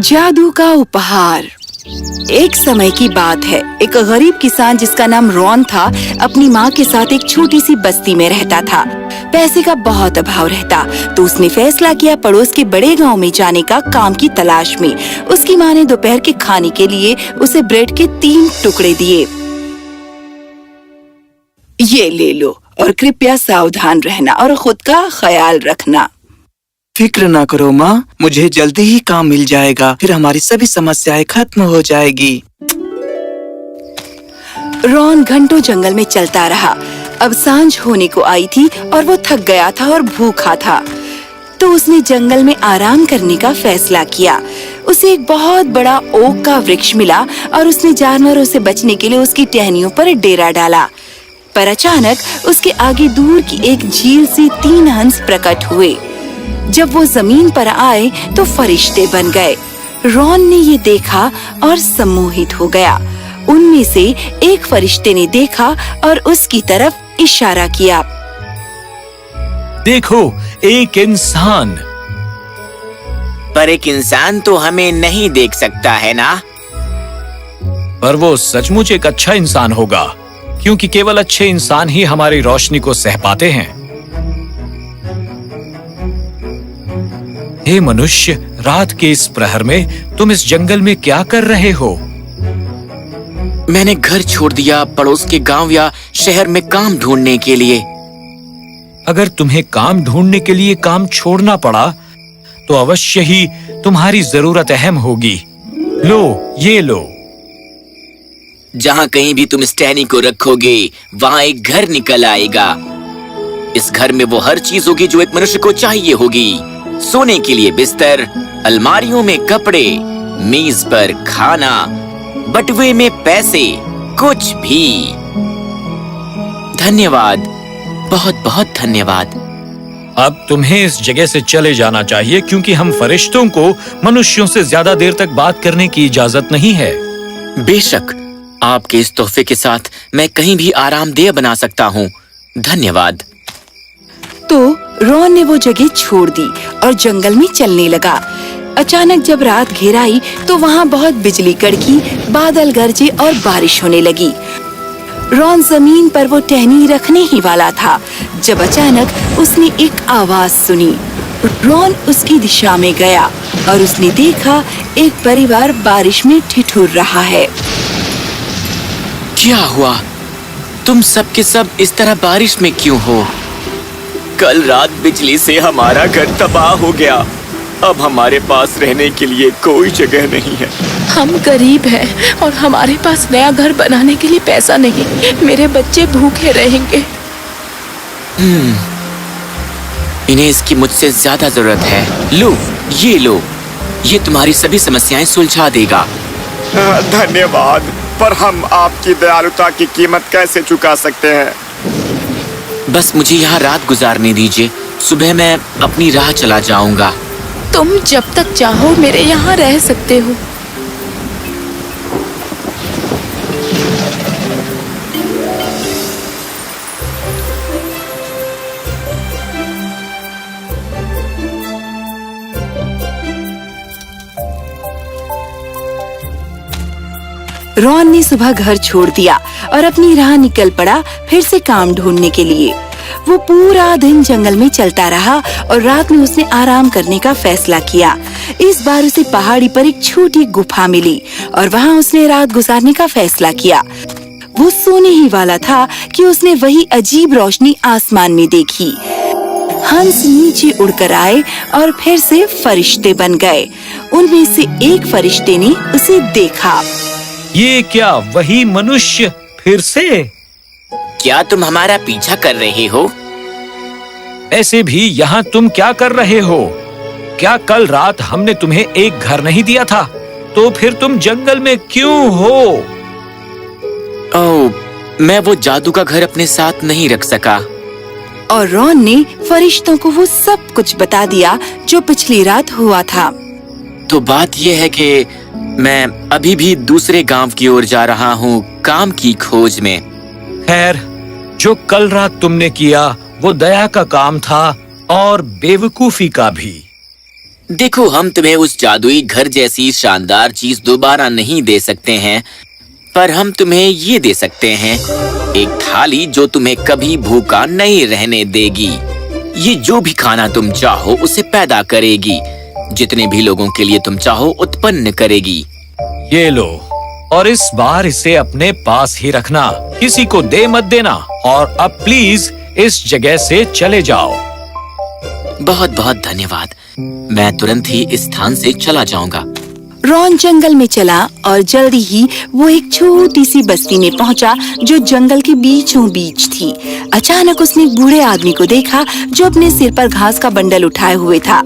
जादू का उपहार। एक समय की बात है, एक गरीब किसान जिसका नाम रॉन था अपनी माँ के साथ एक छोटी सी बस्ती में रहता था। पैसे का बहुत अभाव रहता, तो उसने फैसला किया पड़ोस के बड़े गांव में जाने का काम की तलाश में। उसकी माँ ने दोपहर के खाने के लिए उसे ब्रेड के 3 टुकड़े दिए। ये ले लो और कृपया सावधान रहना और खुद का ख्याल रखना। फिक्र ना करो माँ, मुझे जल्दी ही काम मिल जाएगा, फिर हमारी सभी समस्याएं खत्म हो जाएगी। रॉन घंटों जंगल में चलता रहा। अब सांझ होने को आई थी और वो थक गया था और भूखा था, तो उसने जंगल में आराम करने का फैसला किया। उसे एक बहुत बड़ा ओक का वृक्ष मिला और उसने जानवरों से बचने के लिए उसकी टहनियों पर डेरा डाला। पर अचानक उसके आगे दूर की एक झील से 3 हंस प्रकट हुए। जब वो जमीन पर आए तो फरिश्ते बन गए। रॉन ने ये देखा और सम्मोहित हो गया। उनमें से एक फरिश्ते ने देखा और उसकी तरफ इशारा किया। देखो, एक इंसान। पर एक इंसान तो हमें नहीं देख सकता है ना? पर वो सचमुच एक अच्छा इंसान होगा, क्योंकि केवल अच्छे इंसान ही हमारी रोशनी को सह पाते हैं। हे मनुष्य, रात के इस प्रहर में तुम इस जंगल में क्या कर रहे हो? मैंने घर छोड़ दिया पड़ोस के गांव या शहर में काम ढूंढने के लिए। अगर तुम्हें काम ढूंढने के लिए काम छोड़ना पड़ा, तो अवश्य ही तुम्हारी जरूरत अहम होगी। लो, ये लो। जहाँ कहीं भी तुम इस टहनी को रखोगे, वहाँ एक घर निकल आएगा। इस घर में वो हर चीज होगी जो एक मनुष्य को चाहिए होगी। सोने के लिए बिस्तर, अलमारियों में कपड़े, मेज पर खाना, बटुए में पैसे, कुछ भी। धन्यवाद, बहुत बहुत धन्यवाद। अब तुम्हें इस जगह से चले जाना चाहिए, क्योंकि हम फरिश्तों को मनुष्यों से ज्यादा देर तक बात करने की इजाजत नहीं है। बेशक, आपके इस तोहफे के साथ मैं कहीं भी आरामदेह बना सकता हूँ। धन्यवाद। तो रॉन ने वो जगह छोड़ दी और जंगल में चलने लगा। अचानक जब रात घेर आई तो वहाँ बहुत बिजली कड़की, बादल गरजे और बारिश होने लगी। रॉन जमीन पर वो टहनी रखने ही वाला था, जब अचानक उसने एक आवाज सुनी। रॉन उसकी दिशा में गया और उसने देखा एक परिवार बारिश में ठिठुर रहा है। क्या हुआ? तुम सब के सब इस तरह बारिश में क्यों हो? कल रात बिजली से हमारा घर तबाह हो गया। अब हमारे पास रहने के लिए कोई जगह नहीं है। हम गरीब हैं और हमारे पास नया घर बनाने के लिए पैसा नहीं। मेरे बच्चे भूखे रहेंगे। इन्हें इसकी मुझसे ज्यादा जरूरत है। लो, ये लो, ये तुम्हारी सभी समस्याएं सुलझा देगा। धन्यवाद, पर हम आपकी दयालुता की कीमत कैसे चुका सकते हैं? बस मुझे यहाँ रात गुजारने दीजिए, सुबह मैं अपनी राह चला जाऊंगा। तुम जब तक चाहो मेरे यहाँ रह सकते हो। रॉन ने सुबह घर छोड़ दिया और अपनी राह निकल पड़ा फिर से काम ढूंढने के लिए। वो पूरा दिन जंगल में चलता रहा और रात में उसने आराम करने का फैसला किया। इस बार उसे पहाड़ी पर एक छोटी गुफा मिली और वहाँ उसने रात गुजारने का फैसला किया। वो सोने ही वाला था कि उसने वही अजीब रोशनी आसमान में देखी। हंस नीचे उड़कर आए और फिर से फरिश्ते बन गए। उनमें से एक फरिश्ते ने उसे देखा। ये क्या वही मनुष्य फिर से? क्या तुम हमारा पीछा कर रहे हो? ऐसे भी यहाँ तुम क्या कर रहे हो? क्या कल रात हमने तुम्हें एक घर नहीं दिया था? तो फिर तुम जंगल में क्यों हो? ओह, मैं वो जादू का घर अपने साथ नहीं रख सका। और रॉन ने फरिश्तों को वो सब कुछ बता दिया जो पिछली रात हुआ था। तो बात यह है कि मैं अभी भी दूसरे गांव की ओर जा रहा हूँ, काम की खोज में। खैर, जो कल रात तुमने किया वो दया का काम था और बेवकूफी का भी। देखो, हम तुम्हें उस जादुई घर जैसी शानदार चीज दोबारा नहीं दे सकते हैं, पर हम तुम्हें ये दे सकते हैं, एक थाली जो तुम्हें कभी भूखा नहीं रहने देगी। ये जो भी खाना तुम चाहो उसे पैदा करेगी, जितने भी लोगों के लिए तुम चाहो उत्पन्न करेगी। ये लो, और इस बार इसे अपने पास ही रखना, किसी को दे मत देना। और अब प्लीज इस जगह से चले जाओ। बहुत बहुत धन्यवाद। मैं तुरंत ही इस स्थान से चला जाऊंगा। रॉन जंगल में चला और जल्दी ही वो एक छोटी सी बस्ती में पहुंचा जो जंगल के बीचों बीच थी। अचानक उसने एक बूढ़े आदमी को देखा जो अपने सिर पर घास का बंडल उठाए हुए था।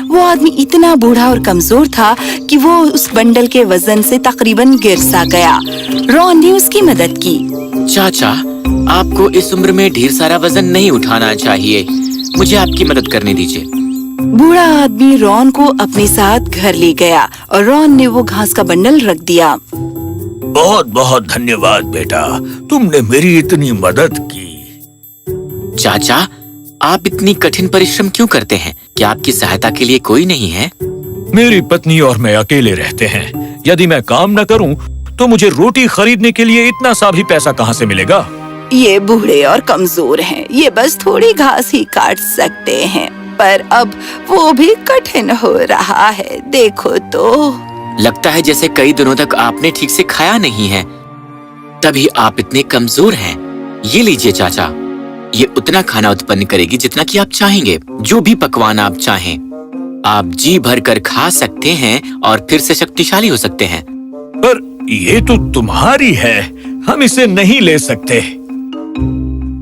वो आदमी इतना बूढ़ा और कमजोर था कि वो उस बंडल के वजन से तकरीबन गिर सा गया। रॉन ने उसकी मदद की। चाचा, आपको इस उम्र में ढेर सारा वजन नहीं उठाना चाहिए। मुझे आपकी मदद करने दीजिए। बूढ़ा आदमी रॉन को अपने साथ घर ले गया और रॉन ने वो घास का बंडल रख दिया। बहुत बहुत धन्यवाद बेटा, तुमने मेरी इतनी मदद की। चाचा, आप इतनी कठिन परिश्रम क्यों करते हैं? क्या आपकी सहायता के लिए कोई नहीं है? मेरी पत्नी और मैं अकेले रहते हैं। यदि मैं काम न करूं, तो मुझे रोटी खरीदने के लिए इतना सा भी पैसा कहां से मिलेगा? ये बूढ़े और कमजोर हैं, ये बस थोड़ी घास ही काट सकते हैं, पर अब वो भी कठिन हो रहा है, देखो तो। लगता है जैसे कई दिनों तक आपने ठीक से खाया नहीं है, तभी आप इतने कमजोर हैं। ये लीजिए चाचा, ये उतना खाना उत्पन्न करेगी जितना कि आप चाहेंगे। जो भी पकवान आप चाहें, आप जी भर कर खा सकते हैं और फिर से शक्तिशाली हो सकते हैं। पर ये तो तुम्हारी है, हम इसे नहीं ले सकते।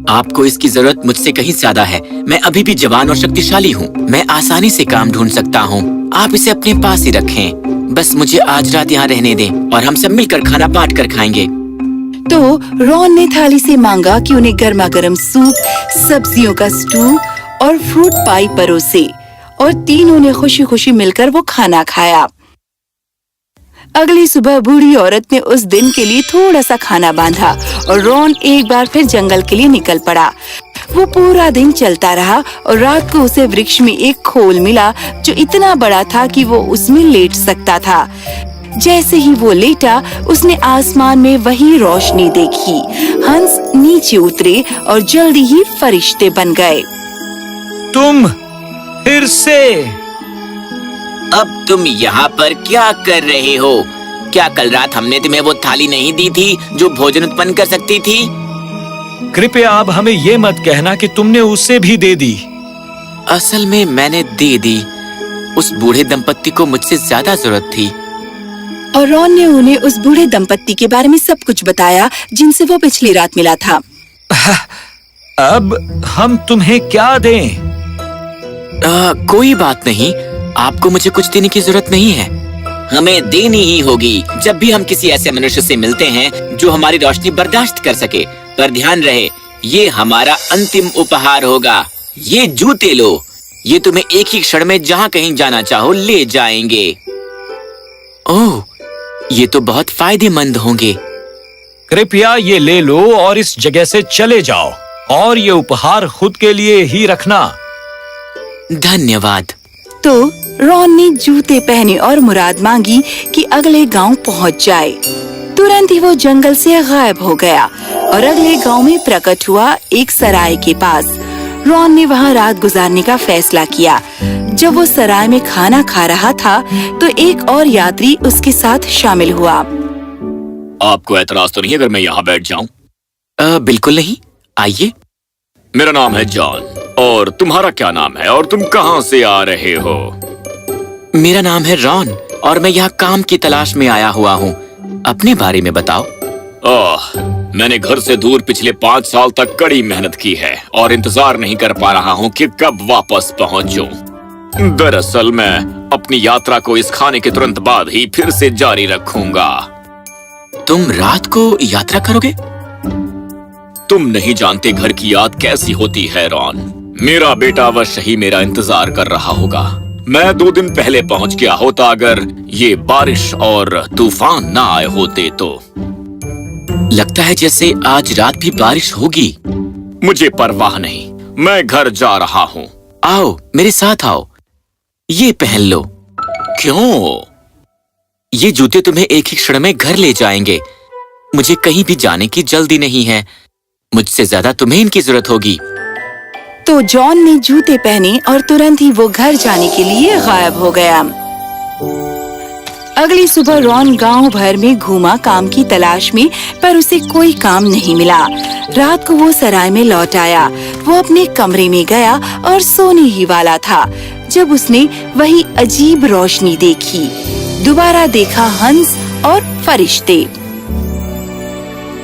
आपको इसकी जरूरत मुझसे कहीं ज्यादा है। मैं अभी भी जवान और शक्तिशाली हूँ। मैं आसानी से काम ढूंढ सकता हूँ। आप इसे अपने पास ही रखें। बस मुझे आज रात यहाँ रहने दें और हम सब मिलकर खाना बांट कर खाएंगे। तो रॉन ने थाली से मांगा कि उन्हें गर्मा गर्म सूप, सब्जियों का स्टू और फ्रूट पाई परोसे, और तीनों ने खुशी खुशी मिलकर वो खाना खाया। अगली सुबह बूढ़ी औरत ने उस दिन के लिए थोड़ा सा खाना बांधा और रॉन एक बार फिर जंगल के लिए निकल पड़ा। वो पूरा दिन चलता रहा और रात को उसे वृक्ष में एक खोल मिला जो इतना बड़ा था कि वो उसमें लेट सकता था। जैसे ही वो लेटा, उसने आसमान में वही रोशनी देखी। हंस नीचे उतरे और जल्दी ही फरिश्ते बन गए। तुम फिर से? अब तुम यहाँ पर क्या कर रहे हो? क्या कल रात हमने तुम्हें वो थाली नहीं दी थी जो भोजन उत्पन्न कर सकती थी? कृपया अब हमें ये मत कहना कि तुमने उसे भी दे दी। असल में मैंने दे दी। उस बूढ़े दंपत्ति को मुझसे ज्यादा जरूरत थी। और रॉन ने उन्हें उस बूढ़े दंपत्ति के बारे में सब कुछ बताया जिनसे वो पिछली रात मिला था। अब हम तुम्हें क्या दें? कोई बात नहीं, आपको मुझे कुछ देने की जरूरत नहीं है। हमें देनी ही होगी जब भी हम किसी ऐसे मनुष्य से मिलते हैं जो हमारी रोशनी बर्दाश्त कर सके। पर ध्यान रहे, ये हमारा अंतिम उपहार होगा। ये जूते लो, ये तुम्हें एक ही क्षण में जहाँ कहीं जाना चाहो ले जाएंगे। ओह, ये तो बहुत फायदेमंद होंगे। कृपया ये ले लो और इस जगह से चले जाओ, और ये उपहार खुद के लिए ही रखना। धन्यवाद। तो रॉन ने जूते पहने और मुराद मांगी कि अगले गांव पहुंच जाए। तुरंत ही वो जंगल से गायब हो गया और अगले गांव में प्रकट हुआ एक सराय के पास। रॉन ने वहां रात गुजारने का फैसला किया। जब वो सराय में खाना खा रहा था तो एक और यात्री उसके साथ शामिल हुआ। आपको एतराज तो नहीं अगर मैं यहाँ बैठ जाऊं? बिल्कुल नहीं, आइए। मेरा नाम है जॉन, और तुम्हारा क्या नाम है और तुम कहाँ से आ रहे हो? मेरा नाम है रॉन और मैं यहाँ काम की तलाश में आया हुआ हूँ। अपने बारे में बताओ। मैंने घर से दूर पिछले 5 साल तक कड़ी मेहनत की है और इंतजार नहीं कर पा रहा हूँ कि कब वापस पहुँचूं। दरअसल मैं अपनी यात्रा को इस खाने के तुरंत बाद ही फिर से जारी रखूंगा। तुम रात को यात्रा करोगे? तुम नहीं जानते घर की याद कैसी होती है रॉन। मेरा बेटा अवश्य ही मेरा इंतजार कर रहा होगा। मैं 2 दिन पहले पहुंच गया होता अगर ये बारिश और तूफान ना आए होते तो। लगता है जैसे आज रात भी बारिश होगी। मुझे परवाह नहीं, मैं घर जा रहा हूँ। आओ, मेरे साथ आओ। ये पहन लो। क्यों? ये जूते तुम्हें एक ही क्षण में घर ले जाएंगे। मुझे कहीं भी जाने की जल्दी नहीं है। मुझसे ज्यादा तुम्हें इनकी जरूरत होगी। तो जॉन ने जूते पहने और तुरंत ही वो घर जाने के लिए गायब हो गया। अगली सुबह रॉन गांव भर में घूमा काम की तलाश में, पर उसे कोई काम नहीं मिला। रात को वो सराय में लौट आया। वो अपने कमरे में गया और सोने ही वाला था जब उसने वही अजीब रोशनी देखी। दोबारा देखा हंस और फरिश्ते।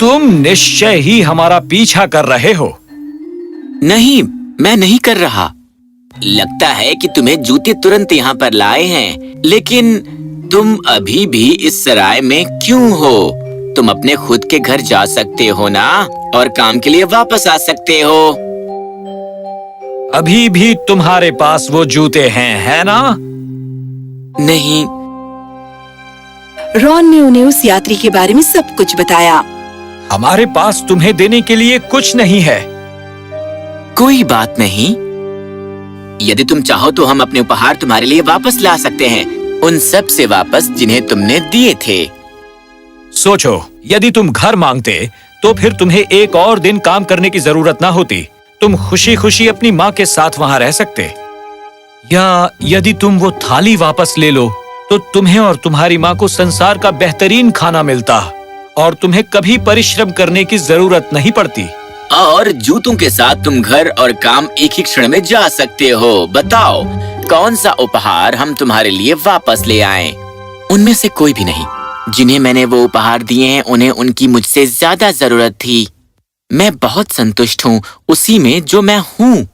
तुम निश्चय ही हमारा पीछा कर रहे हो। नहीं, मैं नहीं कर रहा। लगता है कि तुम्हें जूते तुरंत यहाँ पर लाए हैं, लेकिन तुम अभी भी इस सराय में क्यों हो? तुम अपने खुद के घर जा सकते हो ना, और काम के लिए वापस आ सकते हो। अभी भी तुम्हारे पास वो जूते हैं, है ना? नहीं। रॉन ने उन्हें उस यात्री के बारे में सब कुछ बताया। हमारे पास तुम्हें देने के लिए कुछ नहीं है। कोई बात नहीं। यदि तुम चाहो तो हम अपने उपहार तुम्हारे लिए वापस ला सकते हैं, उन सब से वापस जिन्हें तुमने दिए थे। सोचो, यदि तुम घर मांगते तो फिर तुम्हें एक और दिन काम करने की जरूरत ना होती। तुम खुशी खुशी अपनी माँ के साथ वहाँ रह सकते। या यदि तुम वो थाली वापस ले लो तो तुम्हें और तुम्हारी माँ को संसार का बेहतरीन खाना मिलता और तुम्हें कभी परिश्रम करने की जरूरत नहीं पड़ती। और जूतों के साथ तुम घर और काम एक ही क्षण में जा सकते हो। बताओ, कौन सा उपहार हम तुम्हारे लिए वापस ले आएं? उनमें से कोई भी नहीं। जिन्हें मैंने वो उपहार दिए हैं, उन्हें उनकी मुझसे ज्यादा जरूरत थी। मैं बहुत संतुष्ट हूँ उसी में जो मैं हूँ,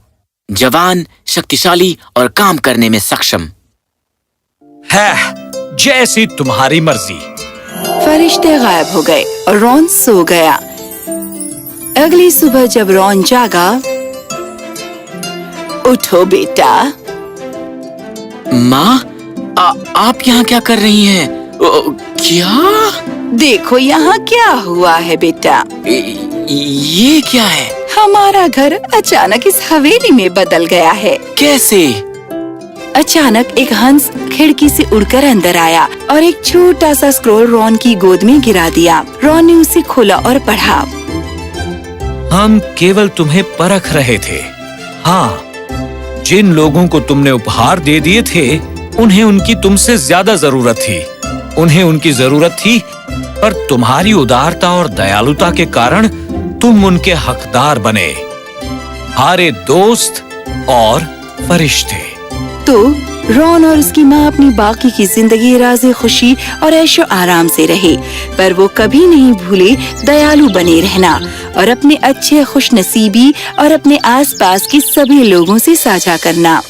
जवान, शक्तिशाली और काम करने में सक्षम। है, जैसी तुम्हारी मर्जी। फरिश्ते गायब हो गए और रॉन सो गया। अगली सुबह जब रॉन जागा, उठो बेटा। माँ, आप यहाँ क्या कर रही हैं? क्या? देखो यहाँ क्या हुआ है बेटा। ये क्या है? हमारा घर अचानक इस हवेली में बदल गया है। कैसे? अचानक एक हंस खिड़की से उड़कर अंदर आया और एक छोटा सा स्क्रोल रॉन की गोद में गिरा दिया। रॉन ने उसे खोला और पढ़ा। हम केवल तुम्हें परख रहे थे। हाँ, जिन लोगों को तुमने उपहार दे दिए थे, उन्हें उनकी तुमसे ज्यादा जरूरत थी। उन्हें उनकी जरूरत थी, पर तुम्हारी उदारता और दयालुता के कारण तुम उनके हकदार बने। हमारे दोस्त और फरिश्ते। तो रॉन और उसकी माँ अपनी बाकी की जिंदगी राज़े खुशी और ऐशो आराम से रहे, पर वो कभी नहीं भूले दयालु बने रहना और अपने अच्छे खुशनसीबी और अपने आसपास के सभी लोगों से साझा करना।